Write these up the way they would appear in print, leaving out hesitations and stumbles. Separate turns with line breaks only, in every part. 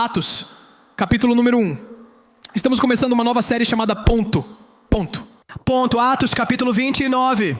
Atos, capítulo número 1. Estamos começando uma nova série chamada Ponto.
Atos, capítulo 29.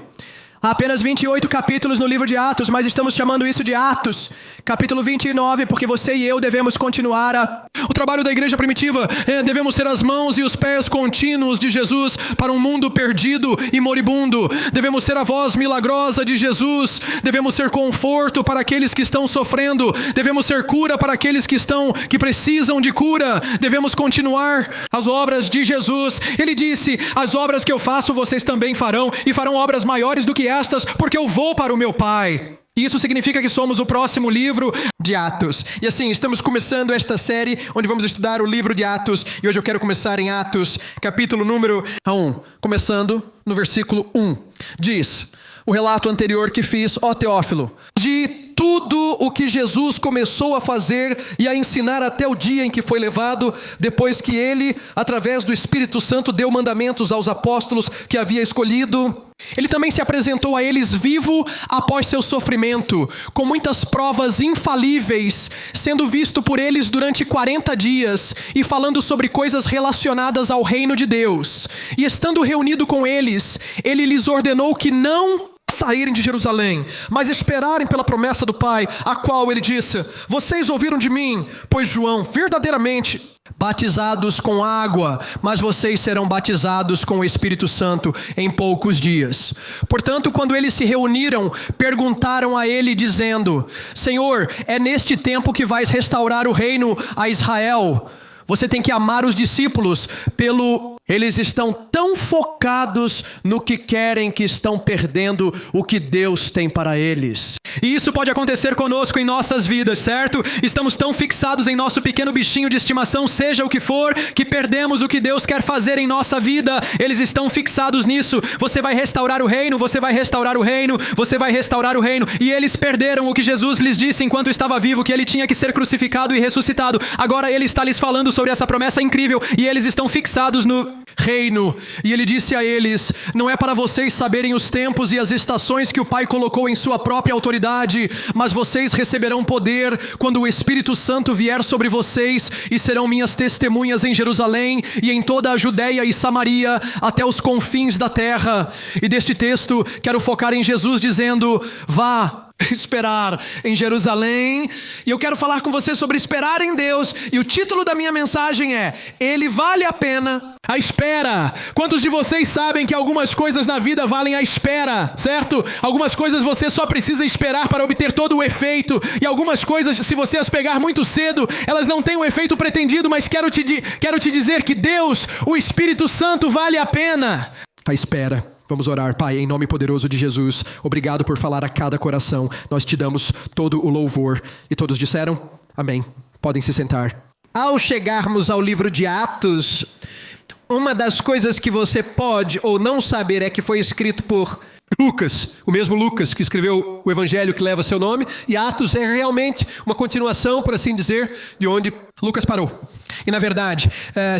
Há apenas 28 capítulos no livro de Atos, mas estamos chamando isso de Atos, capítulo 29, porque você e eu devemos continuar
O trabalho da igreja primitiva devemos ser as mãos e os pés contínuos de Jesus para um mundo perdido e moribundo. Devemos ser a voz milagrosa de Jesus. Devemos ser conforto para aqueles que estão sofrendo. Devemos ser cura para aqueles que precisam de cura. Devemos continuar as obras de Jesus. Ele disse: as obras que eu faço vocês também farão, e farão obras maiores do que estas, porque eu vou para o meu Pai. E isso significa que somos o próximo livro de Atos. E assim, estamos começando esta série onde vamos estudar o livro de Atos. E hoje eu quero começar em Atos, capítulo número 1. Começando no versículo 1. Diz o relato anterior que fiz, ó Teófilo, de tudo o que Jesus começou a fazer e a ensinar até o dia em que foi levado, depois que ele, através do Espírito Santo, deu mandamentos aos apóstolos que havia escolhido. Ele também se apresentou a eles vivo após seu sofrimento, com muitas provas infalíveis, sendo visto por eles durante 40 dias e falando sobre coisas relacionadas ao reino de Deus. E estando reunido com eles, ele lhes ordenou que não saírem de Jerusalém, mas esperarem pela promessa do Pai, a qual ele disse: vocês ouviram de mim, pois João verdadeiramente batizados com água, mas vocês serão batizados com o Espírito Santo em poucos dias. Portanto, quando eles se reuniram, perguntaram a ele dizendo: Senhor, é neste tempo que vais restaurar o reino a Israel? Você tem que amar os discípulos Eles estão tão focados no que querem que estão perdendo o que Deus tem para eles. E isso pode acontecer conosco em nossas vidas, certo? Estamos tão fixados em nosso pequeno bichinho de estimação, seja o que for, que perdemos o que Deus quer fazer em nossa vida. Eles estão fixados nisso. Você vai restaurar o reino, você vai restaurar o reino, você vai restaurar o reino. E eles perderam o que Jesus lhes disse enquanto estava vivo, que ele tinha que ser crucificado e ressuscitado. Agora ele está lhes falando sobre essa promessa incrível e eles estão fixados no reino. E ele disse a eles: não é para vocês saberem os tempos e as estações que o Pai colocou em sua própria autoridade, mas vocês receberão poder quando o Espírito Santo vier sobre vocês, e serão minhas testemunhas em Jerusalém e em toda a Judéia e Samaria, até os confins da terra. E deste texto quero focar em Jesus dizendo: vá esperar em Jerusalém. E eu quero falar com você sobre esperar em Deus. E o título da minha mensagem é: Ele vale a pena a espera. Quantos de vocês sabem que algumas coisas na vida valem a espera, certo? Algumas coisas você só precisa esperar para obter todo o efeito. E algumas coisas, se você as pegar muito cedo, elas não têm o efeito pretendido. Mas quero te dizer que Deus, o Espírito Santo, vale a pena a espera. Vamos orar. Pai, em nome poderoso de Jesus, obrigado por falar a cada coração. Nós te damos todo o louvor. E todos disseram amém. Podem se sentar. Ao chegarmos ao livro de Atos, uma das coisas que você pode ou não saber é que foi escrito por Lucas, o mesmo Lucas que escreveu o evangelho que leva seu nome. E Atos é realmente uma continuação, por assim dizer, de onde Lucas parou. E na verdade,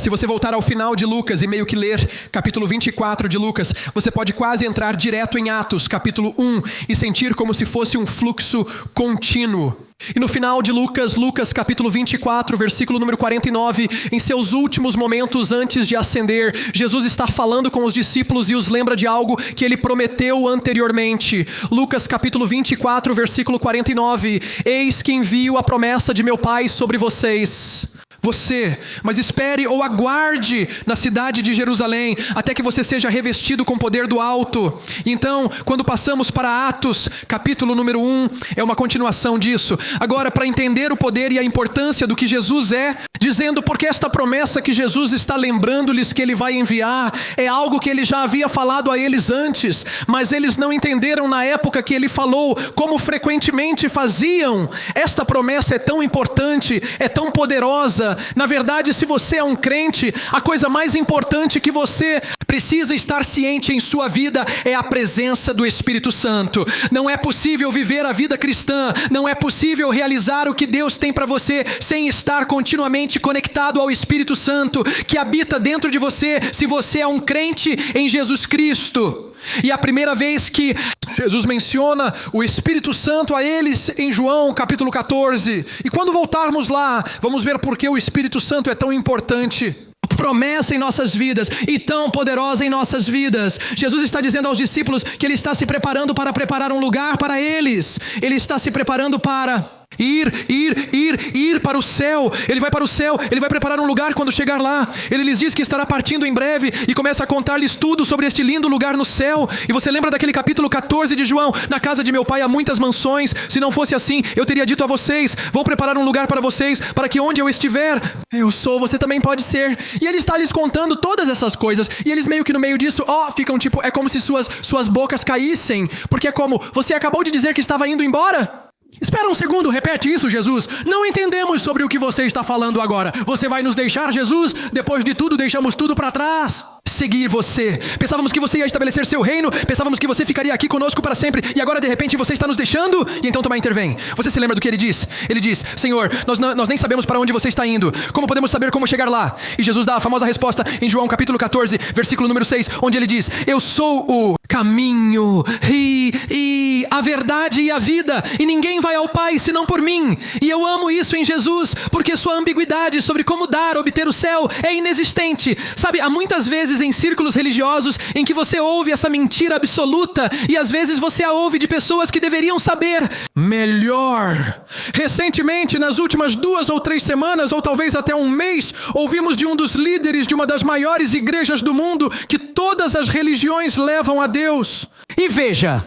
se você voltar ao final de Lucas e meio que ler capítulo 24 de Lucas, você pode quase entrar direto em Atos, capítulo 1, e sentir como se fosse um fluxo contínuo. E no final de Lucas capítulo 24, versículo número 49, em seus últimos momentos antes de ascender, Jesus está falando com os discípulos e os lembra de algo que ele prometeu anteriormente. Lucas capítulo 24, versículo 49, eis que envio a promessa de meu Pai sobre vocês. Mas espere ou aguarde na cidade de Jerusalém, até que você seja revestido com poder do alto. Então, quando passamos para Atos, capítulo número 1, é uma continuação disso. Agora, para entender o poder e a importância do que Jesus é, dizendo porque esta promessa que Jesus está lembrando-lhes que ele vai enviar, é algo que ele já havia falado a eles antes, mas eles não entenderam na época que ele falou, como frequentemente faziam. Esta promessa é tão importante, é tão poderosa. Na verdade, se você é um crente, a coisa mais importante que você precisa estar ciente em sua vida é a presença do Espírito Santo. Não é possível viver a vida cristã, não é possível realizar o que Deus tem para você sem estar continuamente conectado ao Espírito Santo que habita dentro de você, se você é um crente em Jesus Cristo. E a primeira vez que Jesus menciona o Espírito Santo a eles em João capítulo 14. E quando voltarmos lá, vamos ver por que o Espírito Santo é tão importante.
Promessa em nossas vidas e tão poderosa em nossas vidas. Jesus está dizendo aos discípulos que Ele está se preparando para preparar um lugar para eles. Ele está se preparando para ir para o céu. Ele vai para o céu, ele vai preparar um lugar quando chegar lá. Ele lhes diz que estará partindo em breve e começa a contar-lhes tudo sobre este lindo lugar no céu. E você lembra daquele capítulo 14 de João? Na casa de meu pai há muitas mansões. Se não fosse assim, eu teria dito a vocês: vou preparar um lugar para vocês, para que onde eu estiver, eu sou, você também pode ser. E ele está lhes contando todas essas coisas. E eles meio que no meio disso, ficam tipo, é como se suas bocas caíssem. Porque é como, você acabou de dizer que estava indo embora? Espera um segundo, repete isso, Jesus. Não entendemos sobre o que você está falando agora. Você vai nos deixar, Jesus? Depois de tudo, deixamos tudo para trás. Seguir você. Pensávamos que você ia estabelecer seu reino. Pensávamos que você ficaria aqui conosco para sempre. E agora, de repente, você está nos deixando? E então Tomé intervém. Você se lembra do que ele diz? Ele diz: Senhor, nós nem sabemos para onde você está indo. Como podemos saber como chegar lá? E Jesus dá a famosa resposta em João capítulo 14, versículo número 6, onde ele diz: eu sou o caminho e a verdade e a vida. E ninguém vai ao Pai senão por mim. E eu amo isso em Jesus, porque sua ambiguidade sobre como obter o céu é inexistente. Sabe, há muitas vezes em círculos religiosos em que você ouve essa mentira absoluta e às vezes você a ouve de pessoas que deveriam saber melhor. Recentemente, nas últimas 2 ou 3 semanas, ou talvez até um mês, ouvimos de um dos líderes de uma das maiores igrejas do mundo que todas as religiões levam a Deus. E veja,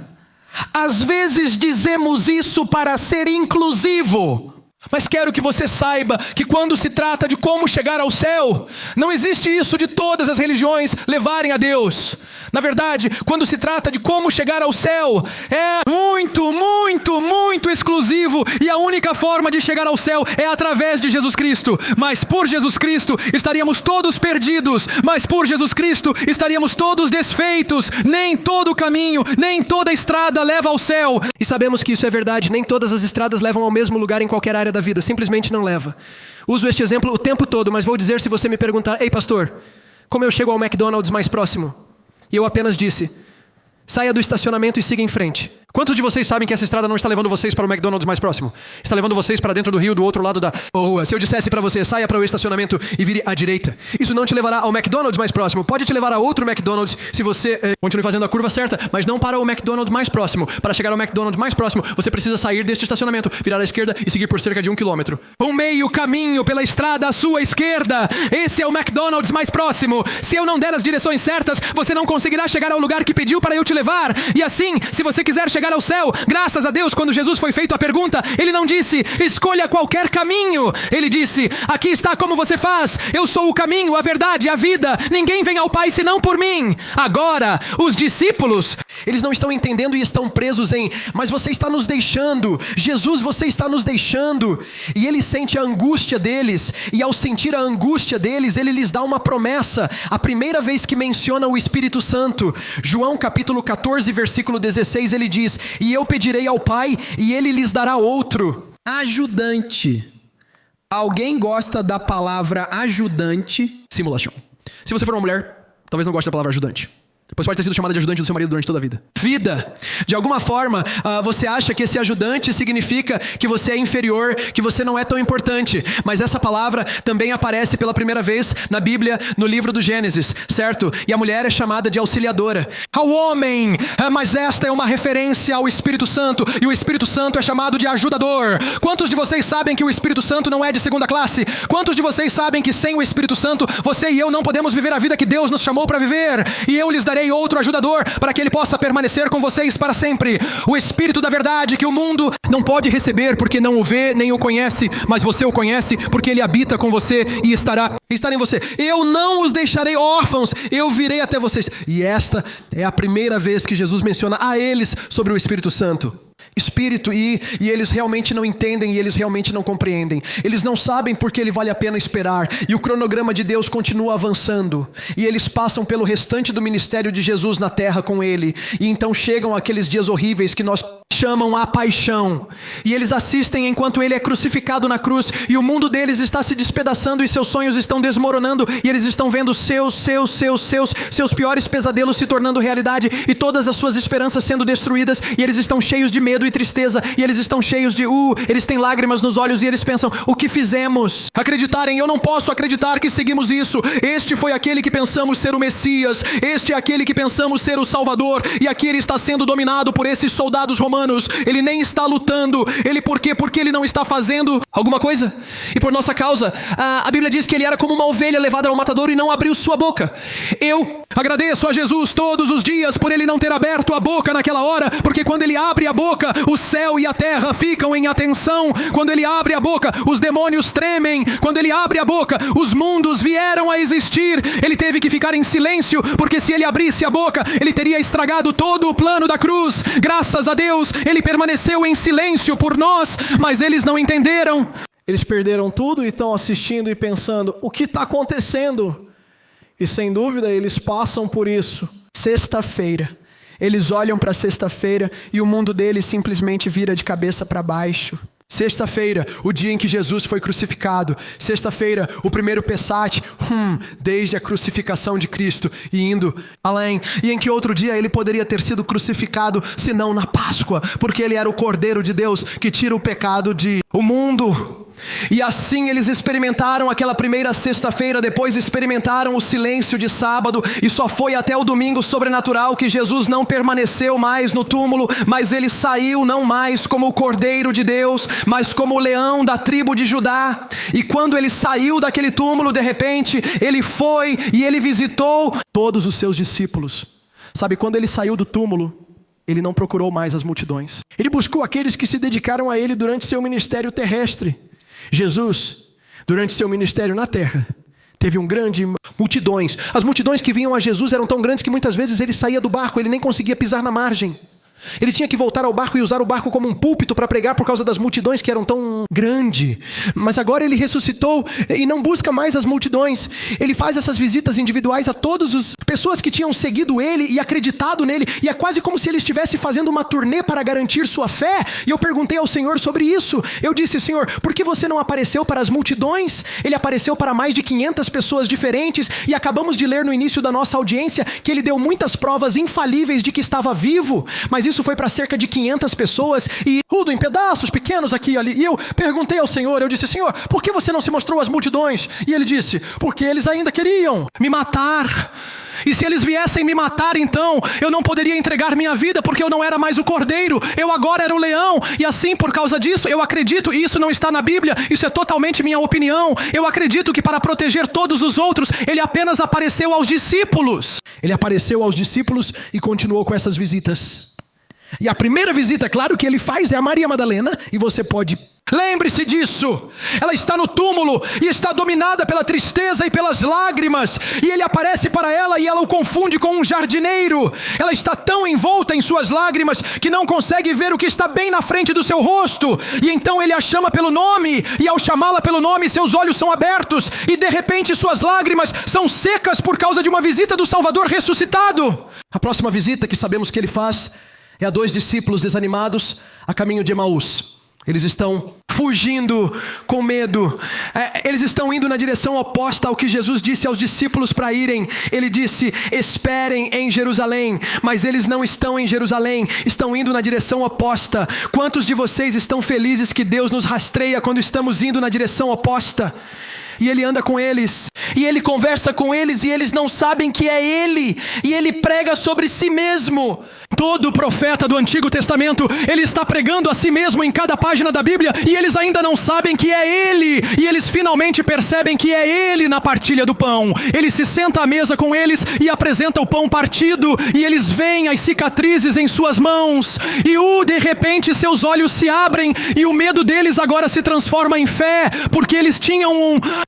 às vezes dizemos isso para ser inclusivo. Mas quero que você saiba que quando se trata de como chegar ao céu, não existe isso de todas as religiões levarem a Deus. Na verdade, quando se trata de como chegar ao céu, é muito, muito, muito exclusivo. E a única forma de chegar ao céu é através de Jesus Cristo. Mas por Jesus Cristo estaríamos todos perdidos. Mas por Jesus Cristo estaríamos todos desfeitos. Nem todo o caminho, nem toda a estrada leva ao céu. E sabemos que isso é verdade. Nem todas as estradas levam ao mesmo lugar em qualquer área da vida, simplesmente não leva. Uso este exemplo o tempo todo, mas vou dizer se você me perguntar: ei pastor, como eu chego ao McDonald's mais próximo? E eu apenas disse: saia do estacionamento e siga em frente. Quantos de vocês sabem que essa estrada não está levando vocês para o McDonald's mais próximo? Está levando vocês para dentro do rio, do outro lado da rua. Se eu dissesse para você: saia para o estacionamento e vire à direita, isso não te levará ao McDonald's mais próximo. Pode te levar a outro McDonald's se você continue fazendo a curva certa, mas não para o McDonald's mais próximo. Para chegar ao McDonald's mais próximo, você precisa sair deste estacionamento, virar à esquerda e seguir por cerca de 1 quilômetro. Um meio caminho pela estrada à sua esquerda. Esse é o McDonald's mais próximo. Se eu não der as direções certas, você não conseguirá chegar ao lugar que pediu para eu te levar. E assim, se você quiser chegar ao céu, graças a Deus, quando Jesus foi feito a pergunta, ele não disse: escolha qualquer caminho. Ele disse: aqui está como você faz. Eu sou o caminho, a verdade e a vida. Ninguém vem ao Pai senão por mim. Agora, os discípulos, eles não estão entendendo e estão presos em: mas você está nos deixando. Jesus, você está nos deixando. E ele sente a angústia deles. E ao sentir a angústia deles, ele lhes dá uma promessa. A primeira vez que menciona o Espírito Santo, João capítulo 14, versículo 16, ele diz: e eu pedirei ao Pai, e ele lhes dará outro
ajudante. Alguém gosta da palavra ajudante?
Simulação. Se você for uma mulher, talvez não goste da palavra ajudante. Pois pode ter sido chamada de ajudante do seu marido durante toda a vida. Vida. De alguma forma, você acha que esse ajudante significa que você é inferior, que você não é tão importante. Mas essa palavra também aparece pela primeira vez na Bíblia, no livro do Gênesis, certo? E a mulher é chamada de auxiliadora. Ao homem, mas esta é uma referência ao Espírito Santo. E o Espírito Santo é chamado de ajudador. Quantos de vocês sabem que o Espírito Santo não é de segunda classe? Quantos de vocês sabem que sem o Espírito Santo, você e eu não podemos viver a vida que Deus nos chamou para viver? E eu lhes darei outro ajudador para que ele possa permanecer com vocês para sempre. O Espírito da verdade que o mundo não pode receber porque não o vê nem o conhece, mas você o conhece porque ele habita com você e estará em você. Eu não os deixarei órfãos, eu virei até vocês. E esta é a primeira vez que Jesus menciona a eles sobre o Espírito Santo. Espírito, e eles realmente não entendem e eles realmente não compreendem. Eles não sabem porque ele vale a pena esperar. E o cronograma de Deus continua avançando. E eles passam pelo restante do ministério de Jesus na terra com ele. E então chegam aqueles dias horríveis que nós
chamam a paixão. E eles assistem enquanto ele é crucificado na cruz, e o mundo deles está se despedaçando, e seus sonhos estão desmoronando, e eles estão vendo seus piores pesadelos se tornando realidade, e todas as suas esperanças sendo destruídas, e eles estão cheios de medo e tristeza, e eles estão cheios de eles têm lágrimas nos olhos, e eles pensam: o que fizemos? Acreditarem, eu não posso acreditar que seguimos isso. Este foi aquele que pensamos ser o Messias, este é aquele que pensamos ser o Salvador, e aqui ele está sendo dominado por esses soldados romanos. Ele nem está lutando. Ele por quê? Porque ele não está fazendo alguma coisa. E por nossa causa, a Bíblia diz que ele era como uma ovelha levada ao matadouro e não abriu sua boca. Eu agradeço a Jesus todos os dias por ele não ter aberto a boca naquela hora, porque quando ele abre a boca, o céu e a terra ficam em atenção. Quando ele abre a boca, os demônios tremem. Quando ele abre a boca, os mundos vieram a existir. Ele teve que ficar em silêncio, porque se ele abrisse a boca, ele teria estragado todo o plano da cruz. Graças a Deus, ele permaneceu em silêncio por nós, mas eles não entenderam.
Eles perderam tudo e estão assistindo e pensando: o que está acontecendo? E sem dúvida eles passam por isso.
Sexta-feira, eles olham para sexta-feira e o mundo deles simplesmente vira de cabeça para baixo. Sexta-feira, o dia em que Jesus foi crucificado. Sexta-feira, o primeiro Pessach, desde a crucificação de Cristo e indo além. E em que outro dia ele poderia ter sido crucificado, senão na Páscoa, porque ele era o Cordeiro de Deus que tira o pecado do mundo. E assim eles experimentaram aquela primeira sexta-feira, depois experimentaram o silêncio de sábado, e só foi até o domingo sobrenatural que Jesus não permaneceu mais no túmulo, mas ele saiu não mais como o Cordeiro de Deus, mas como o leão da tribo de Judá. E quando ele saiu daquele túmulo, de repente, ele foi e ele visitou todos os seus discípulos. Sabe, quando ele saiu do túmulo, ele não procurou mais as multidões. Ele buscou aqueles que se dedicaram a ele durante seu ministério terrestre. Jesus, durante seu ministério na terra, teve multidões. As multidões que vinham a Jesus eram tão grandes que muitas vezes ele saía do barco, ele nem conseguia pisar na margem. Ele tinha que voltar ao barco e usar o barco como um púlpito para pregar por causa das multidões que eram tão grandes. Mas agora ele ressuscitou e não busca mais as multidões. Ele faz essas visitas individuais a todas as pessoas que tinham seguido ele e acreditado nele. E é quase como se ele estivesse fazendo uma turnê para garantir sua fé. E eu perguntei ao Senhor sobre isso. Eu disse: Senhor, por que você não apareceu para as multidões? Ele apareceu para mais de 500 pessoas diferentes. E acabamos de ler no início da nossa audiência que ele deu muitas provas infalíveis de que estava vivo. Mas isso foi para cerca de 500 pessoas e tudo em pedaços pequenos aqui e ali. E eu perguntei ao Senhor, eu disse: Senhor, por que você não se mostrou às multidões? E ele disse: porque eles ainda queriam me matar. E se eles viessem me matar, então eu não poderia entregar minha vida, porque eu não era mais o cordeiro, eu agora era o leão. E assim, por causa disso, eu acredito, e isso não está na Bíblia, isso é totalmente minha opinião, eu acredito que para proteger todos os outros, ele apenas apareceu aos discípulos. Ele apareceu aos discípulos e continuou com essas visitas. E a primeira visita, claro, que ele faz é a Maria Madalena, e você pode... Lembre-se disso, ela está no túmulo e está dominada pela tristeza e pelas lágrimas, e ele aparece para ela e ela o confunde com um jardineiro. Ela está tão envolta em suas lágrimas que não consegue ver o que está bem na frente do seu rosto, e então ele a chama pelo nome, e ao chamá-la pelo nome, seus olhos são abertos, e de repente suas lágrimas são secas por causa de uma visita do Salvador ressuscitado. A próxima visita que sabemos que ele faz é a 2 discípulos desanimados a caminho de Emaús. Eles estão fugindo com medo. Eles estão indo na direção oposta ao que Jesus disse aos discípulos para irem. Ele disse: esperem em Jerusalém. Mas eles não estão em Jerusalém, estão indo na direção oposta. Quantos de vocês estão felizes que Deus nos rastreia quando estamos indo na direção oposta? E ele anda com eles, e ele conversa com eles, e eles não sabem que é ele, e ele prega sobre si mesmo. Todo profeta do Antigo Testamento, ele está pregando a si mesmo em cada página da Bíblia, e eles ainda não sabem que é ele, e eles finalmente percebem que é ele na partilha do pão. Ele se senta à mesa com eles e apresenta o pão partido, e eles veem as cicatrizes em suas mãos, e de repente seus olhos se abrem, e o medo deles agora se transforma em fé, porque eles tinham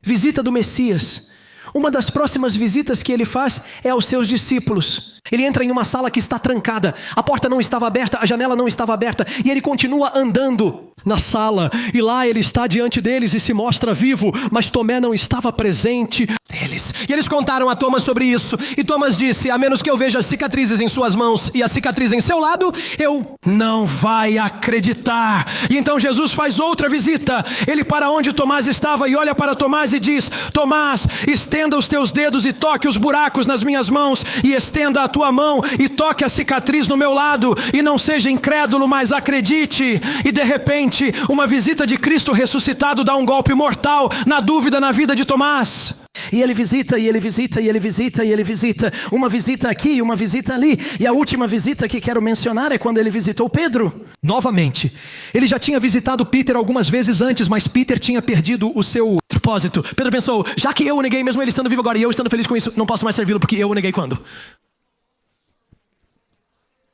visita do Messias. Uma das próximas visitas que ele faz é aos seus discípulos. Ele entra em uma sala que está trancada, a porta não estava aberta, a janela não estava aberta, e ele continua andando na sala, e lá ele está diante deles e se mostra vivo, mas Tomé não estava presente. eles. E eles contaram a Thomas sobre isso. E Thomas disse: a menos que eu veja as cicatrizes em suas mãos e a cicatriz em seu lado, eu não vai acreditar. E então Jesus faz outra visita. Ele para onde Tomás estava e olha para Tomás e diz: Tomás, estenda os teus dedos e toque os buracos nas minhas mãos, e estenda a tua mão e toque a cicatriz no meu lado, e não seja incrédulo, mas acredite. E de repente, uma visita de Cristo ressuscitado dá um golpe mortal na dúvida na vida de Tomás. E ele visita, e ele visita, e ele visita, e ele visita. Uma visita aqui, uma visita ali. E a última visita que quero mencionar é quando ele visitou Pedro. Novamente. Ele já tinha visitado Peter algumas vezes antes, mas Peter tinha perdido o seu propósito. Pedro pensou: já que eu o neguei, mesmo ele estando vivo agora, e eu estando feliz com isso, não posso mais servi-lo, porque eu o neguei quando?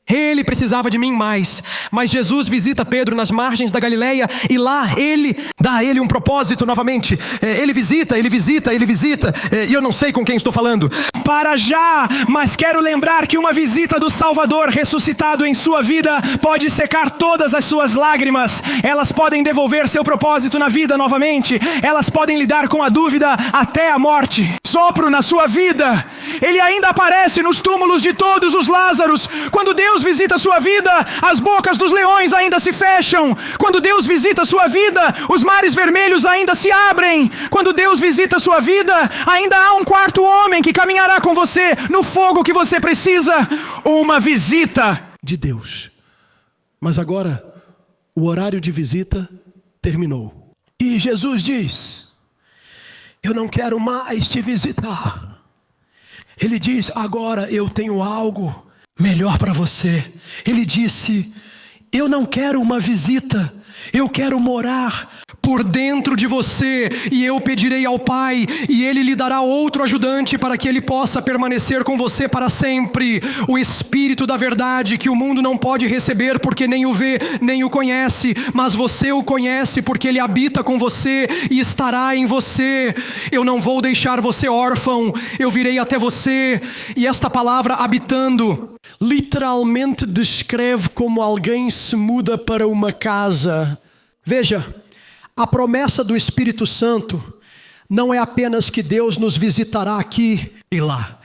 Ele precisava de mim mais. Mas Jesus visita Pedro nas margens da Galileia, e lá ele dá a ele um propósito novamente. Ele visita, e eu não sei com quem estou falando. Para já, mas quero lembrar que uma visita do Salvador ressuscitado em sua vida pode secar todas as suas lágrimas. Elas podem devolver seu propósito na vida novamente. Elas podem lidar com a dúvida até a morte. Sopro na sua vida. Ele ainda aparece nos túmulos de todos os Lázaros. Quando Deus visita a sua vida, as bocas dos leões ainda se fecham. Quando Deus visita a sua vida, os mares vermelhos ainda se abrem. Quando Deus visita a sua vida, ainda há um quarto homem que caminhará com você no fogo que você precisa. Uma visita de Deus. Mas agora, o horário de visita terminou. E Jesus diz: eu não quero mais te visitar. Ele diz: agora eu tenho algo melhor para você. Ele disse: eu não quero uma visita, eu quero morar por dentro de você, e eu pedirei ao Pai, e Ele lhe dará outro ajudante para que Ele possa permanecer com você para sempre. O Espírito da verdade, que o mundo não pode receber porque nem o vê, nem o conhece, mas você o conhece porque Ele habita com você e estará em você. Eu não vou deixar você órfão, eu virei até você. E esta palavra habitando literalmente descreve como alguém se muda para uma casa. Veja, a promessa do Espírito Santo não é apenas que Deus nos visitará aqui e lá.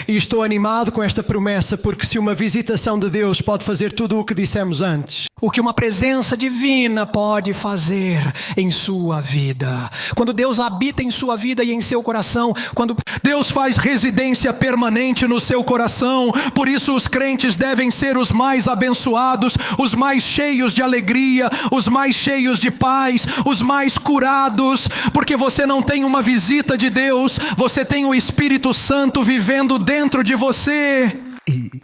E estou animado com esta promessa, porque se uma visitação de Deus pode fazer tudo o que dissemos antes, o que uma presença divina pode fazer em sua vida. Quando Deus habita em sua vida e em seu coração, quando Deus faz residência permanente no seu coração, por isso os crentes devem ser os mais abençoados, os mais cheios de alegria, os mais cheios de paz, os mais curados, porque você não tem uma visita de Deus, você tem o Espírito Santo vivendo dentro de você. E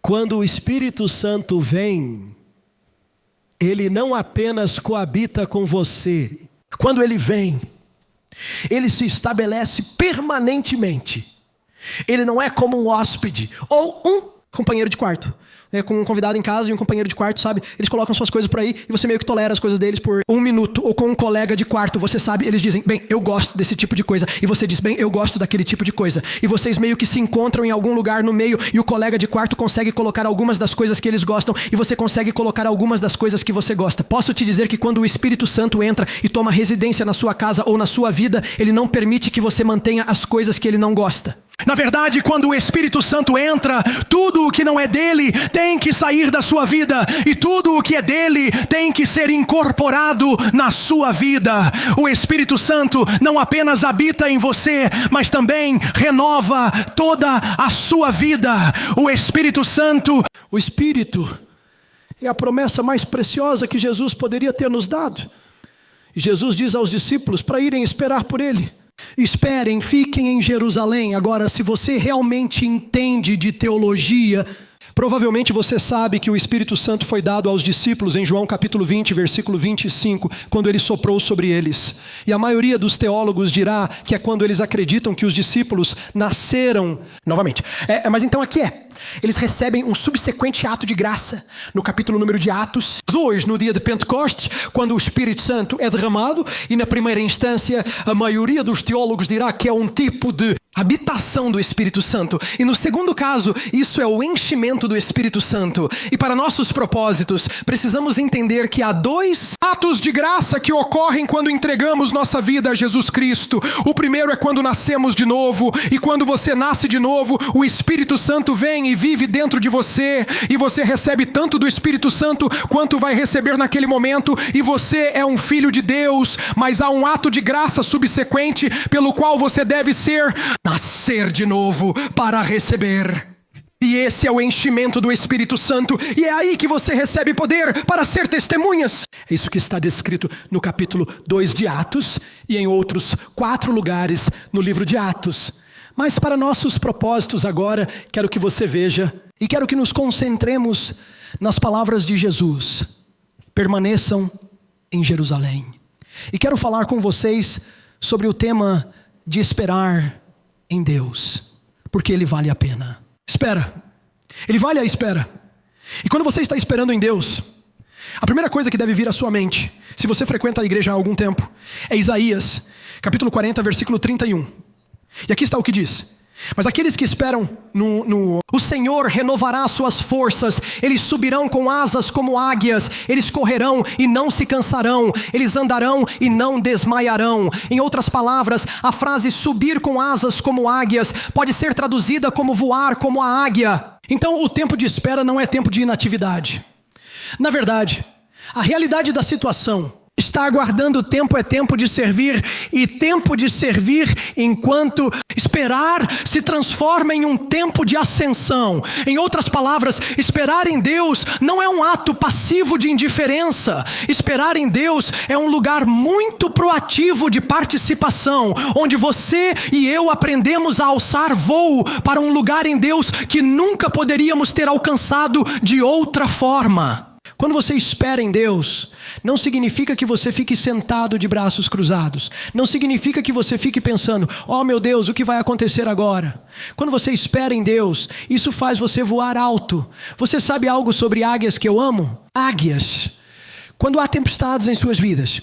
quando o Espírito Santo vem, ele não apenas coabita com você. Quando ele vem, ele se estabelece permanentemente. Ele não é como um hóspede ou um companheiro de quarto. Com um convidado em casa e um companheiro de quarto, sabe? Eles colocam suas coisas por aí e você meio que tolera as coisas deles por 1 minuto. Ou com um colega de quarto, você sabe, eles dizem: bem, eu gosto desse tipo de coisa. E você diz: bem, eu gosto daquele tipo de coisa. E vocês meio que se encontram em algum lugar no meio, e o colega de quarto consegue colocar algumas das coisas que eles gostam, e você consegue colocar algumas das coisas que você gosta. Posso te dizer que quando o Espírito Santo entra e toma residência na sua casa ou na sua vida, ele não permite que você mantenha as coisas que ele não gosta. Na verdade, quando o Espírito Santo entra, tudo o que não é dele tem que sair da sua vida, e tudo o que é dele tem que ser incorporado na sua vida. O Espírito Santo não apenas habita em você, mas também renova toda a sua vida. O Espírito Santo, o Espírito é a promessa mais preciosa que Jesus poderia ter nos dado. E Jesus diz aos discípulos para irem esperar por ele. Esperem, fiquem em Jerusalém. Agora, se você realmente entende de teologia, provavelmente você sabe que o Espírito Santo foi dado aos discípulos em João capítulo 20, versículo 25, quando ele soprou sobre eles. E a maioria dos teólogos dirá que é quando eles acreditam que os discípulos nasceram novamente. Mas então aqui eles recebem um subsequente ato de graça no capítulo número de Atos 2, no dia de Pentecostes, quando o Espírito Santo é derramado, e na primeira instância a maioria dos teólogos dirá que é um tipo de habitação do Espírito Santo. E no segundo caso, isso é o enchimento do Espírito Santo. E para nossos propósitos, precisamos entender que há 2
atos de graça que ocorrem quando entregamos nossa vida a Jesus Cristo. O primeiro é quando nascemos de novo, e quando você nasce de novo, o Espírito Santo vem e vive dentro de você, e você recebe tanto do Espírito Santo quanto vai receber naquele momento, e você é um filho de Deus. Mas há um ato de graça subsequente pelo qual você deve nascer de novo para receber. E esse é o enchimento do Espírito Santo. E é aí que você recebe poder para ser testemunhas. É isso que está descrito no capítulo 2 de Atos e em outros 4 lugares no livro de Atos. Mas para nossos propósitos agora, quero que você veja e quero que nos concentremos nas palavras de Jesus. Permaneçam em Jerusalém. E quero falar com vocês sobre o tema de esperar em Deus, porque Ele vale a pena. Espera, Ele vale a espera. E quando você está esperando em Deus, a primeira coisa que deve vir à sua mente, se você frequenta a igreja há algum tempo, é Isaías, capítulo 40, versículo 31. E aqui está o que diz: mas aqueles que esperam o Senhor renovará suas forças, eles subirão com asas como águias, eles correrão e não se cansarão, eles andarão e não desmaiarão. Em outras palavras, a frase subir com asas como águias pode ser traduzida como voar como a águia. Então o tempo de espera não é tempo de inatividade. Na verdade, a realidade da situação, estar aguardando o tempo é tempo de servir, e tempo de servir enquanto esperar se transforma em um tempo de ascensão. Em outras palavras, esperar em Deus não é um ato passivo de indiferença. Esperar em Deus é um lugar muito proativo de participação, onde você e eu aprendemos a alçar voo para um lugar em Deus que nunca poderíamos ter alcançado de outra forma. Quando você espera em Deus, não significa que você fique sentado de braços cruzados. Não significa que você fique pensando: oh meu Deus, o que vai acontecer agora? Quando você espera em Deus, isso faz você voar alto. Você sabe algo sobre águias que eu amo? Águias, quando há tempestades em suas vidas,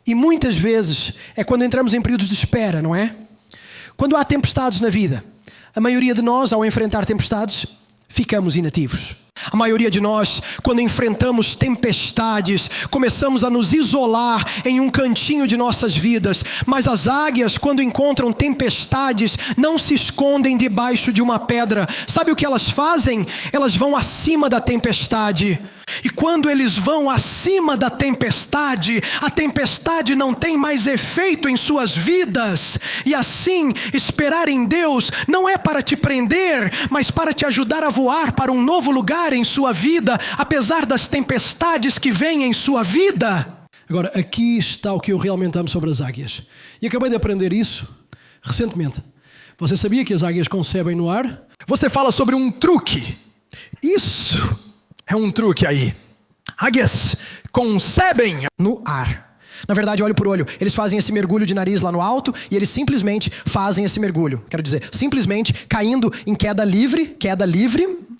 e muitas vezes é quando entramos em períodos de espera, não é? Quando há tempestades na vida, a maioria de nós, ao enfrentar tempestades, ficamos inativos. A maioria de nós, quando enfrentamos tempestades, começamos a nos isolar em um cantinho de nossas vidas. Mas as águias, quando encontram tempestades, não se escondem debaixo de uma pedra. Sabe o que elas fazem? Elas vão acima da tempestade. E quando eles vão acima da tempestade, a tempestade não tem mais efeito em suas vidas. E assim, esperar em Deus não é para te prender, mas para te ajudar a voar para um novo lugar em sua vida, apesar das tempestades que vêm em sua vida. Agora, aqui está o que eu realmente amo sobre as águias. E acabei de aprender isso recentemente. Você sabia que as águias concebem no ar? Você fala sobre um truque. Isso é um truque aí. Águias concebem no ar. Na verdade, olho por olho, eles fazem esse mergulho de nariz lá no alto e eles simplesmente fazem esse mergulho. Quero dizer, simplesmente caindo em queda livre,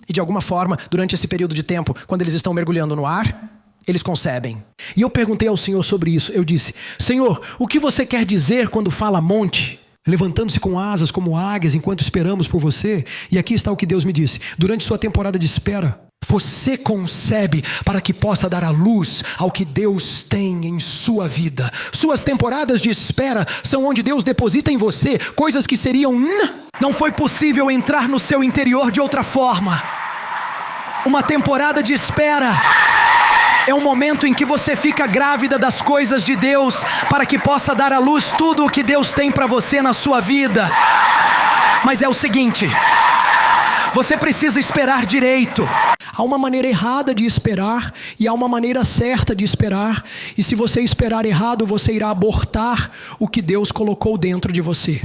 e de alguma forma, durante esse período de tempo, quando eles estão mergulhando no ar, eles concebem. E eu perguntei ao Senhor sobre isso. Eu disse: Senhor, o que você quer dizer quando fala monte? Levantando-se com asas como águias enquanto esperamos por você. E aqui está o que Deus me disse: durante sua temporada de espera, você concebe para que possa dar a luz ao que Deus tem em sua vida. Suas temporadas de espera são onde Deus deposita em você coisas que seriam... Não foi possível entrar no seu interior de outra forma. Uma temporada de espera é um momento em que você fica grávida das coisas de Deus, para que possa dar à luz tudo o que Deus tem para você na sua vida. Mas é o seguinte: você precisa esperar direito. Há uma maneira errada de esperar e há uma maneira certa de esperar. E se você esperar errado, você irá abortar o que Deus colocou dentro de você.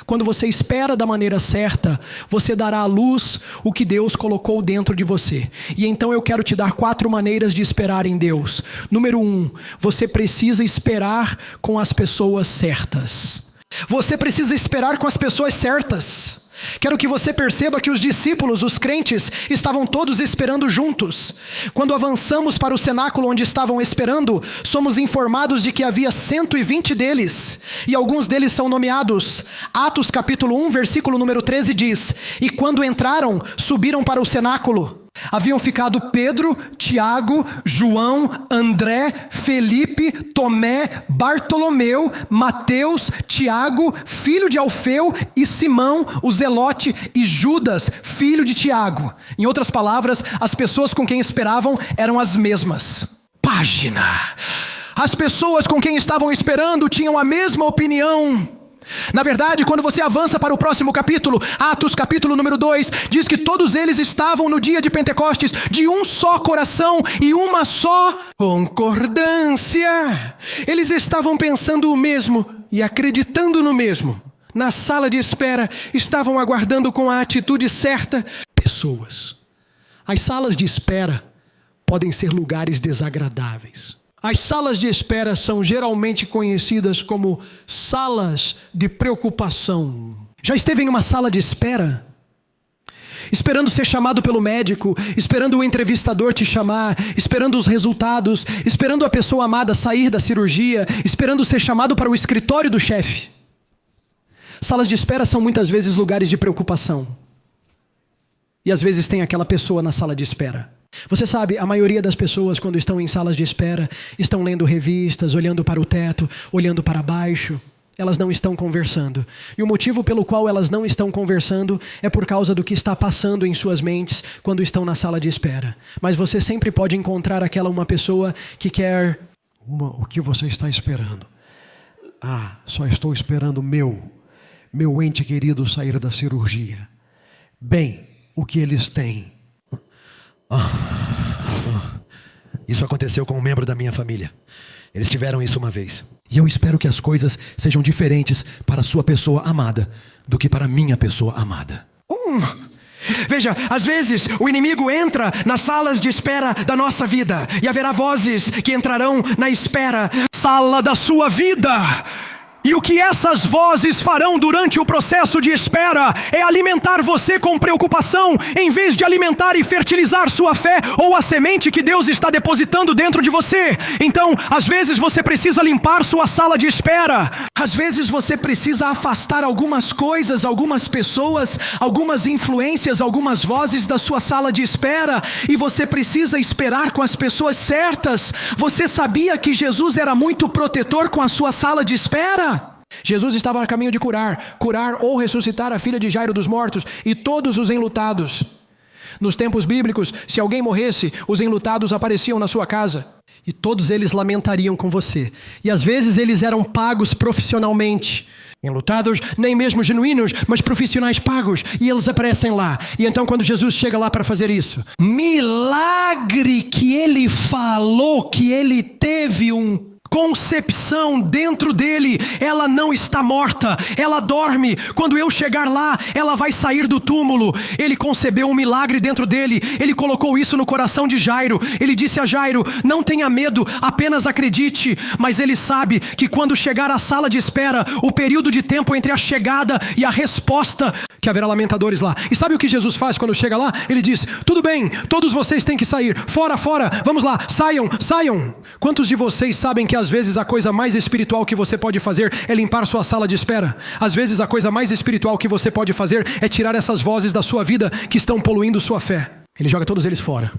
Quando você espera da maneira certa, você dará à luz o que Deus colocou dentro de você. E então eu quero te dar 4 maneiras de esperar em Deus. Número 1, você precisa esperar com as pessoas certas. Você precisa esperar com as pessoas certas.
Quero que você perceba que os discípulos, os crentes, estavam todos esperando juntos. Quando avançamos para o cenáculo onde estavam esperando, somos informados de que havia 120 deles, e alguns deles são nomeados. Atos capítulo 1, versículo número 13 diz: e quando entraram, subiram para o cenáculo. Haviam ficado Pedro, Tiago, João, André, Felipe, Tomé, Bartolomeu, Mateus, Tiago, filho de Alfeu, e Simão, o Zelote, e Judas, filho de Tiago. Em outras palavras, as pessoas com quem esperavam eram as mesmas. Página. As pessoas com quem estavam esperando tinham a mesma opinião. Na verdade, quando você avança para o próximo capítulo, Atos capítulo número 2, diz que todos eles estavam no dia de Pentecostes de um só coração e uma só concordância. Eles estavam pensando o mesmo e acreditando no mesmo. Na sala de espera, estavam aguardando com a atitude certa pessoas. As salas de espera podem ser lugares desagradáveis. As salas de espera são geralmente conhecidas como salas de preocupação. Já esteve em uma sala de espera? Esperando ser chamado pelo médico, esperando o entrevistador te chamar, esperando os resultados, esperando a pessoa amada sair da cirurgia, esperando ser chamado para o escritório do chefe. Salas de espera são muitas vezes lugares de preocupação. E às vezes tem aquela pessoa na sala de espera. Você sabe, a maioria das pessoas, quando estão em salas de espera, estão lendo revistas, olhando para o teto, olhando para baixo. Elas não estão conversando. E o motivo pelo qual elas não estão conversando é por causa do que está passando em suas mentes quando estão na sala de espera. Mas você sempre pode encontrar uma pessoa que quer... O que você está esperando? Só estou esperando meu ente querido sair da cirurgia. Bem, o que eles têm? Isso aconteceu com um membro da minha família. Eles tiveram isso uma vez. E eu espero que as coisas sejam diferentes para a sua pessoa amada do que para a minha pessoa amada. Veja, às vezes o inimigo entra nas salas de espera da nossa vida, e haverá vozes que entrarão na sala da sua vida. E o que essas vozes farão durante o processo de espera é alimentar você com preocupação, em vez de alimentar e fertilizar sua fé ou a semente que Deus está depositando dentro de você. Então, às vezes você precisa limpar sua sala de espera. Às vezes você precisa afastar algumas coisas, algumas pessoas, algumas influências, algumas vozes da sua sala de espera. E você precisa esperar com as pessoas certas. Você sabia que Jesus era muito protetor com a sua sala de espera? Jesus estava a caminho de curar ou ressuscitar a filha de Jairo dos mortos e todos os enlutados. Nos tempos bíblicos, se alguém morresse, os enlutados apareciam na sua casa e todos eles lamentariam com você. E às vezes eles eram pagos profissionalmente. Enlutados, nem mesmo genuínos, mas profissionais pagos, e eles aparecem lá. E então quando Jesus chega lá para fazer isso, milagre que ele falou, que ele teve concepção dentro dele, ela não está morta, ela dorme. Quando eu chegar lá, ela vai sair do túmulo. Ele concebeu um milagre dentro dele, ele colocou isso no coração de Jairo. Ele disse a Jairo: não tenha medo, apenas acredite. Mas ele sabe que quando chegar à sala de espera, o período de tempo entre a chegada e a resposta, que haverá lamentadores lá. E sabe o que Jesus faz quando chega lá? Ele diz: tudo bem, todos vocês têm que sair, fora, vamos lá, saiam. Quantos de vocês sabem que às vezes a coisa mais espiritual que você pode fazer é limpar sua sala de espera? Às vezes a coisa mais espiritual que você pode fazer é tirar essas vozes da sua vida que estão poluindo sua fé. Ele joga todos eles fora.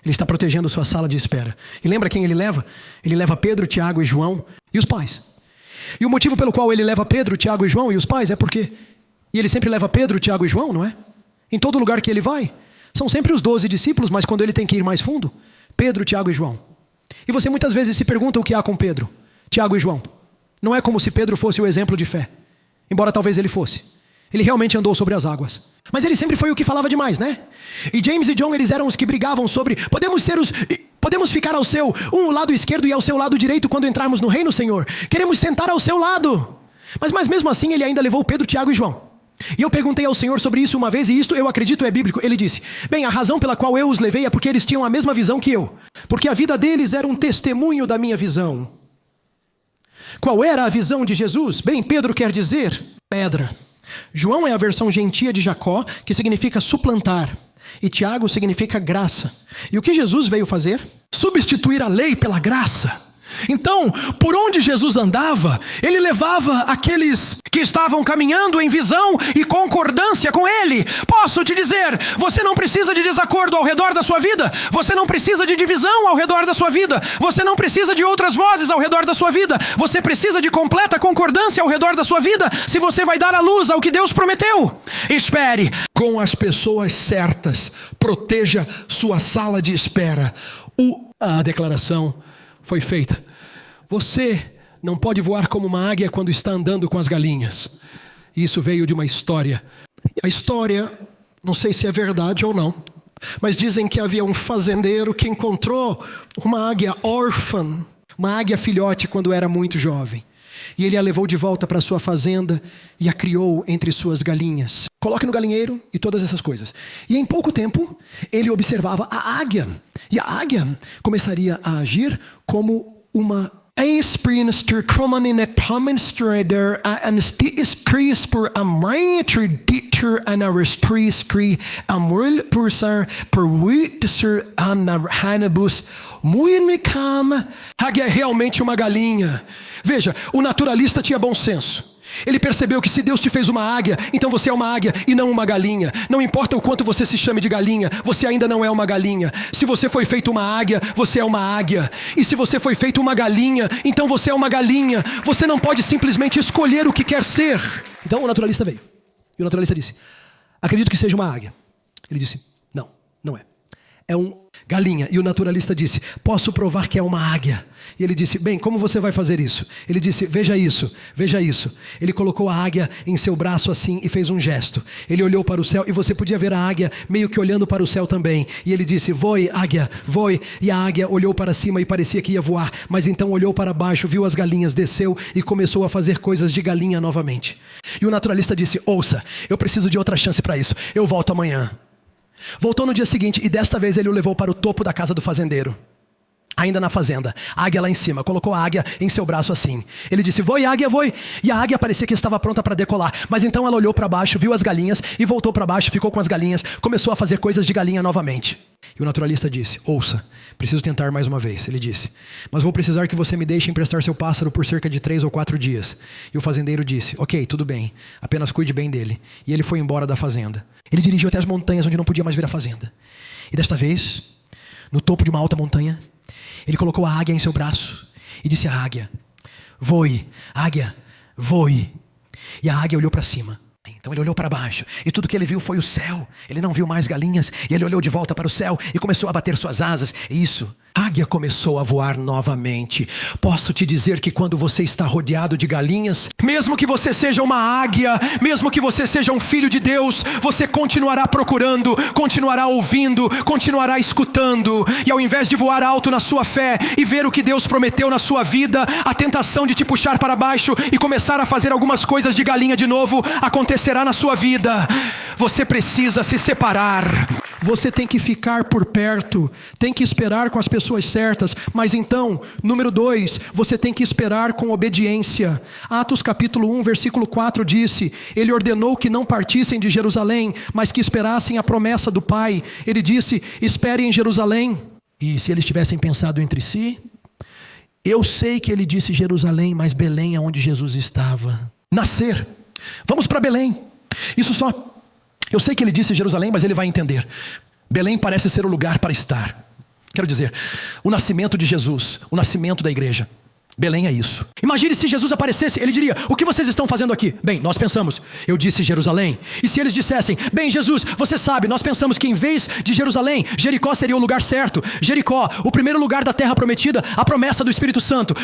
Ele está protegendo sua sala de espera. E lembra quem ele leva? Ele leva Pedro, Tiago e João e os pais. E o motivo pelo qual ele leva Pedro, Tiago e João e os pais é porque... E ele sempre leva Pedro, Tiago e João, não é? Em todo lugar que ele vai. São sempre os 12 discípulos, mas quando ele tem que ir mais fundo, Pedro, Tiago e João. E você muitas vezes se pergunta o que há com Pedro, Tiago e João. Não é como se Pedro fosse o exemplo de fé. Embora talvez ele fosse. Ele realmente andou sobre as águas. Mas ele sempre foi o que falava demais, né? E James e John, eles eram os que brigavam sobre... Podemos ficar ao seu lado esquerdo e ao seu lado direito quando entrarmos no reino, Senhor. Queremos sentar ao seu lado. Mas mesmo assim ele ainda levou Pedro, Tiago e João. E eu perguntei ao Senhor sobre isso uma vez, e isto eu acredito é bíblico. Ele disse: bem, a razão pela qual eu os levei é porque eles tinham a mesma visão que eu. Porque a vida deles era um testemunho da minha visão. Qual era a visão de Jesus? Bem, Pedro quer dizer pedra. João é a versão gentia de Jacó, que significa suplantar. E Tiago significa graça. E o que Jesus veio fazer? Substituir a lei pela graça. Então, por onde Jesus andava, ele levava aqueles que estavam caminhando em visão e concordância com ele. Posso te dizer, você não precisa de desacordo ao redor da sua vida. Você não precisa de divisão ao redor da sua vida. Você não precisa de outras vozes ao redor da sua vida. Você precisa de completa concordância ao redor da sua vida, se você vai dar a luz ao que Deus prometeu. Espere com as pessoas certas. Proteja sua sala de espera. A declaração foi feita. Você não pode voar como uma águia quando está andando com as galinhas. Isso veio de uma história. A história, não sei se é verdade ou não, mas dizem que havia um fazendeiro que encontrou uma águia órfã, uma águia filhote quando era muito jovem. E ele a levou de volta para sua fazenda e a criou entre suas galinhas. Coloque no galinheiro e todas essas coisas. E em pouco tempo, ele observava a águia. E a águia começaria a agir como uma águia é realmente uma galinha. Veja, o naturalista tinha bom senso. Ele percebeu que se Deus te fez uma águia, então você é uma águia e não uma galinha. Não importa o quanto você se chame de galinha, você ainda não é uma galinha. Se você foi feito uma águia, você é uma águia. E se você foi feito uma galinha, então você é uma galinha. Você não pode simplesmente escolher o que quer ser. Então o naturalista veio. E o naturalista disse, acredito que seja uma águia. Ele disse, não, não é. É um galinha. E o naturalista disse, posso provar que é uma águia. E ele disse, bem, como você vai fazer isso? Ele disse, veja isso, veja isso. Ele colocou a águia em seu braço assim e fez um gesto. Ele olhou para o céu e você podia ver a águia meio que olhando para o céu também. E ele disse, voe, águia, voe. E a águia olhou para cima e parecia que ia voar. Mas então olhou para baixo, viu as galinhas, desceu e começou a fazer coisas de galinha novamente. E o naturalista disse, ouça, eu preciso de outra chance para isso. Eu volto amanhã. Voltou no dia seguinte e desta vez ele o levou para o topo da casa do fazendeiro. Ainda na fazenda, a águia lá em cima, colocou a águia em seu braço assim. Ele disse, voe águia, voe. E a águia parecia que estava pronta para decolar. Mas então ela olhou para baixo, viu as galinhas e voltou para baixo, ficou com as galinhas, começou a fazer coisas de galinha novamente. E o naturalista disse, ouça, preciso tentar mais uma vez. Ele disse, mas vou precisar que você me deixe emprestar seu pássaro por cerca de 3 ou 4 dias. E o fazendeiro disse, ok, tudo bem, apenas cuide bem dele. E ele foi embora da fazenda. Ele dirigiu até as montanhas onde não podia mais ver a fazenda. E desta vez, no topo de uma alta montanha, ele colocou a águia em seu braço e disse à águia, voe, águia, voe. E a águia olhou para cima. Então ele olhou para baixo e tudo que ele viu foi o céu. Ele não viu mais galinhas e ele olhou de volta para o céu e começou a bater suas asas. E isso, a águia começou a voar novamente. Posso te dizer que quando você está rodeado de galinhas, mesmo que você seja uma águia, mesmo que você seja um filho de Deus, você continuará procurando, continuará ouvindo, continuará escutando. E ao invés de voar alto na sua fé e ver o que Deus prometeu na sua vida, a tentação de te puxar para baixo e começar a fazer algumas coisas de galinha de novo acontecerá na sua vida. Você precisa se separar. Você tem que ficar por perto, tem que esperar com as pessoas certas. Mas então, número 2, você tem que esperar com obediência. Atos capítulo 1, versículo 4 disse, ele ordenou que não partissem de Jerusalém, mas que esperassem a promessa do Pai. Ele disse, esperem em Jerusalém. E se eles tivessem pensado entre si, eu sei que ele disse Jerusalém, mas Belém é onde Jesus estava. Nascer. Vamos para Belém. Isso só... Eu sei que ele disse Jerusalém, mas ele vai entender. Belém parece ser o lugar para estar. Quero dizer, o nascimento de Jesus, o nascimento da igreja. Belém é isso. Imagine se Jesus aparecesse, ele diria, o que vocês estão fazendo aqui? Bem, nós pensamos, eu disse Jerusalém. E se eles dissessem, bem Jesus, você sabe, nós pensamos que em vez de Jerusalém, Jericó seria o lugar certo. Jericó, o primeiro lugar da terra prometida, a promessa do Espírito Santo.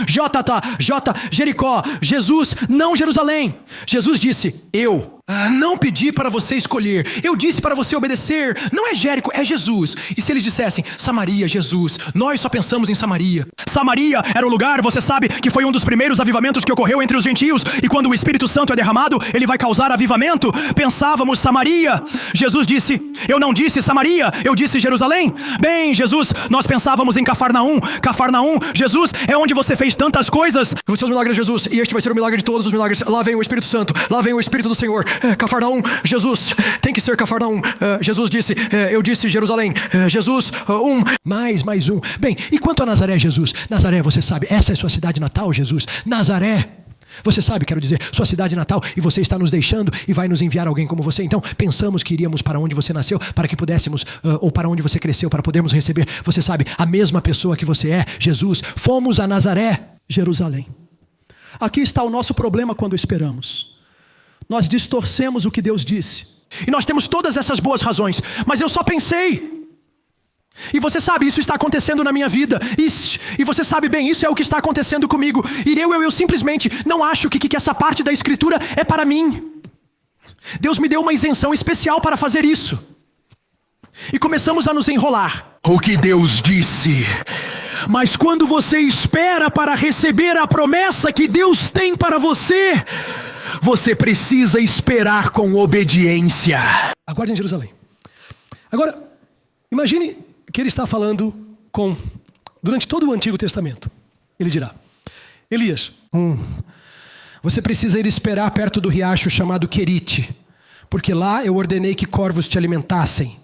Jericó, Jesus, não Jerusalém. Jesus disse, eu não pedi para você escolher, eu disse para você obedecer. Não é Jerico, é Jesus. E se eles dissessem, Samaria, Jesus, nós só pensamos em Samaria. Samaria era o lugar, você sabe, que foi um dos primeiros avivamentos que ocorreu entre os gentios. E quando o Espírito Santo é derramado, ele vai causar avivamento. Pensávamos Samaria. Jesus disse, eu não disse Samaria, eu disse Jerusalém. Bem, Jesus, nós pensávamos em Cafarnaum. Cafarnaum, Jesus, é onde você fez tantas coisas. Os seus milagres, Jesus, e este vai ser o milagre de todos os milagres. Lá vem o Espírito Santo, lá vem o Espírito do Senhor.
Cafarnaum, Jesus, tem que ser Cafarnaum. Jesus disse, eu disse Jerusalém, Jesus, mais um. Bem, e quanto a Nazaré, Jesus? Nazaré, você sabe, essa é sua cidade natal, Jesus. Nazaré, você sabe, quero dizer, sua cidade natal, e você está nos deixando e vai nos enviar alguém como você. Então, pensamos que iríamos para onde você nasceu, para que pudéssemos, ou para onde você cresceu, para podermos receber, você sabe, a mesma pessoa que você é, Jesus. Fomos a Nazaré, Jerusalém. Aqui está o nosso problema quando esperamos. Nós distorcemos o que Deus disse. E nós temos todas essas boas razões, mas eu só pensei. E você sabe, isso está acontecendo na minha vida. E você sabe bem, isso é o que está acontecendo comigo. E eu simplesmente não acho que essa parte da escritura é para mim. Deus me deu uma isenção especial para fazer isso. E começamos a nos enrolar.
O que Deus disse. Mas quando você espera para receber a promessa que Deus tem para você, você precisa esperar com obediência.
Aguarde em Jerusalém. Agora, imagine que ele está falando durante todo o Antigo Testamento. Ele dirá, Elias, você precisa ir esperar perto do riacho chamado Querite, porque lá eu ordenei que corvos te alimentassem.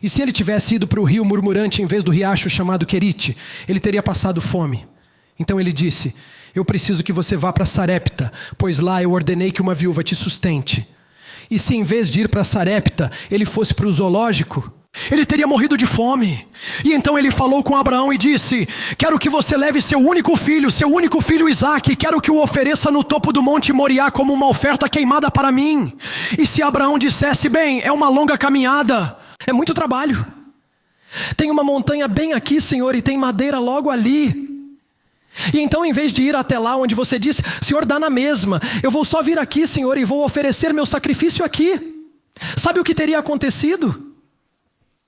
E se ele tivesse ido para o rio murmurante em vez do riacho chamado Querite, ele teria passado fome. Então ele disse, eu preciso que você vá para Sarepta, pois lá eu ordenei que uma viúva te sustente. E se em vez de ir para Sarepta, ele fosse para o zoológico, ele teria morrido de fome. E então ele falou com Abraão e disse, quero que você leve seu único filho Isaque, quero que o ofereça no topo do monte Moriá como uma oferta queimada para mim. E se Abraão dissesse, bem, é uma longa caminhada, é muito trabalho, tem uma montanha bem aqui, Senhor, e tem madeira logo ali. E então, em vez de ir até lá onde você disse, Senhor, dá na mesma, eu vou só vir aqui, Senhor, e vou oferecer meu sacrifício aqui. Sabe o que teria acontecido?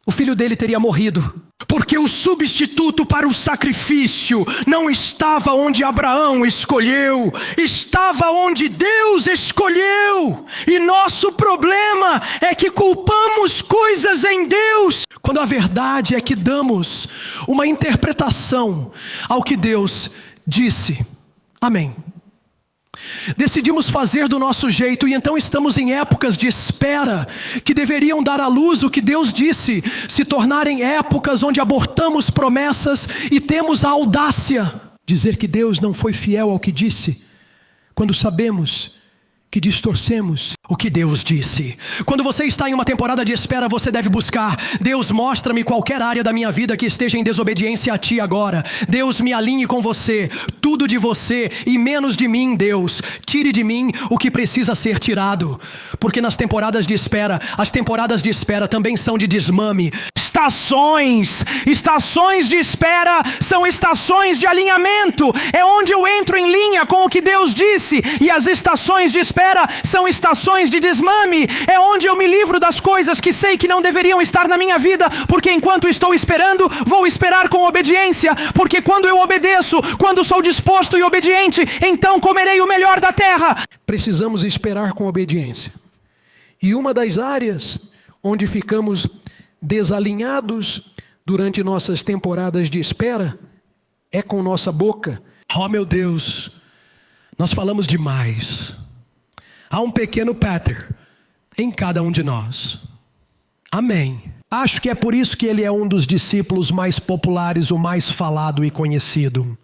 O filho dele teria morrido.
Porque o substituto para o sacrifício não estava onde Abraão escolheu, estava onde Deus escolheu. E nosso problema é que culpamos coisas em Deus,
quando a verdade é que damos uma interpretação ao que Deus disse. Amém. Decidimos fazer do nosso jeito e então estamos em épocas de espera que deveriam dar à luz o que Deus disse, se tornarem épocas onde abortamos promessas e temos a audácia de dizer que Deus não foi fiel ao que disse, quando sabemos que distorcemos o que Deus disse. Quando você está em uma temporada de espera, você deve buscar, Deus, mostra-me qualquer área da minha vida que esteja em desobediência a Ti agora. Deus, me alinhe com você, tudo de você e menos de mim, Deus. Tire de mim o que precisa ser tirado. Porque nas temporadas de espera, as temporadas de espera também são de desmame.
Estações de espera são estações de alinhamento. É onde eu entro em linha com o que Deus disse. E as estações de espera são estações de desmame. É onde eu me livro das coisas que sei que não deveriam estar na minha vida, porque enquanto estou esperando, vou esperar com obediência. Porque quando eu obedeço, quando sou disposto e obediente, então comerei o melhor da terra.
Precisamos esperar com obediência. E uma das áreas onde ficamos desalinhados durante nossas temporadas de espera é com nossa boca. Oh, meu Deus, nós falamos demais. Há um pequeno Peter em cada um de nós. Amém. Acho que é por isso que ele é um dos discípulos mais populares, o mais falado e conhecido.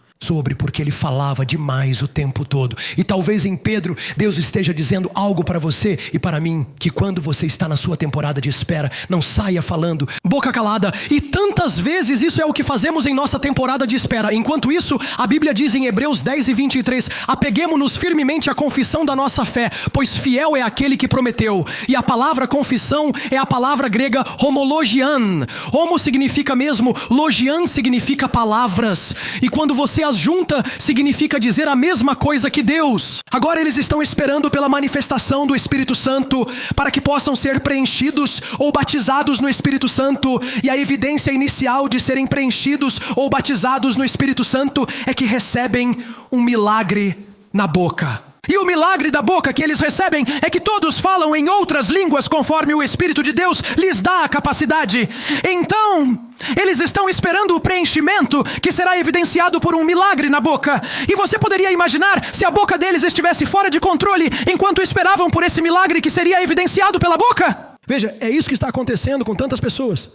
Porque ele falava demais o tempo todo. E talvez em Pedro, Deus esteja dizendo algo para você e para mim, que quando você está na sua temporada de espera, não saia falando boca calada. E tantas vezes isso é o que fazemos em nossa temporada de espera. Enquanto isso, a Bíblia diz em Hebreus 10:23, apeguemo-nos firmemente à confissão da nossa fé, pois fiel é aquele que prometeu. E a palavra confissão é a palavra grega homologian. Homo significa mesmo, logian significa palavras. E quando você as junta, significa dizer a mesma coisa que Deus. Agora eles estão esperando pela manifestação do Espírito Santo, para que possam ser preenchidos ou batizados no Espírito Santo. E a evidência inicial de serem preenchidos ou batizados no Espírito Santo é que recebem um milagre na boca. E o milagre da boca que eles recebem é que todos falam em outras línguas conforme o Espírito de Deus lhes dá a capacidade. Então,
Eles estão esperando o preenchimento que será evidenciado por um milagre na boca. E você poderia imaginar se a boca deles estivesse fora de controle enquanto esperavam por esse milagre que seria evidenciado pela boca?
Veja, é isso que está acontecendo com tantas pessoas.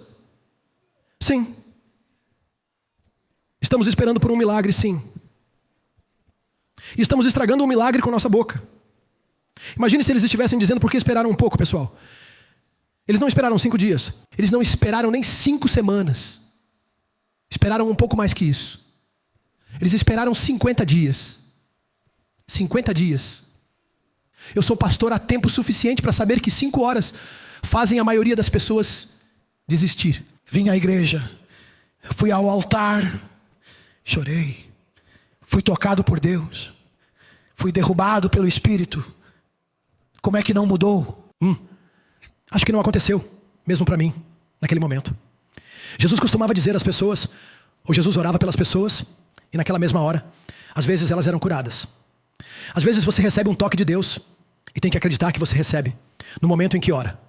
Sim. Estamos esperando por um milagre, sim. E estamos estragando um milagre com nossa boca. Imagine se eles estivessem dizendo por que esperaram um pouco, pessoal. Eles não esperaram 5 dias. Eles não esperaram nem 5 semanas. Esperaram um pouco mais que isso. Eles esperaram 50 dias. 50 dias. Eu sou pastor há tempo suficiente para saber que 5 horas fazem a maioria das pessoas desistir. Vim à igreja, fui ao altar, chorei, fui tocado por Deus, fui derrubado pelo Espírito. Como é que não mudou? Acho que não aconteceu, mesmo para mim, naquele momento. Jesus costumava dizer às pessoas, ou Jesus orava pelas pessoas, e naquela mesma hora, às vezes elas eram curadas. Às vezes você recebe um toque de Deus, e tem que acreditar que você recebe, no momento em que ora.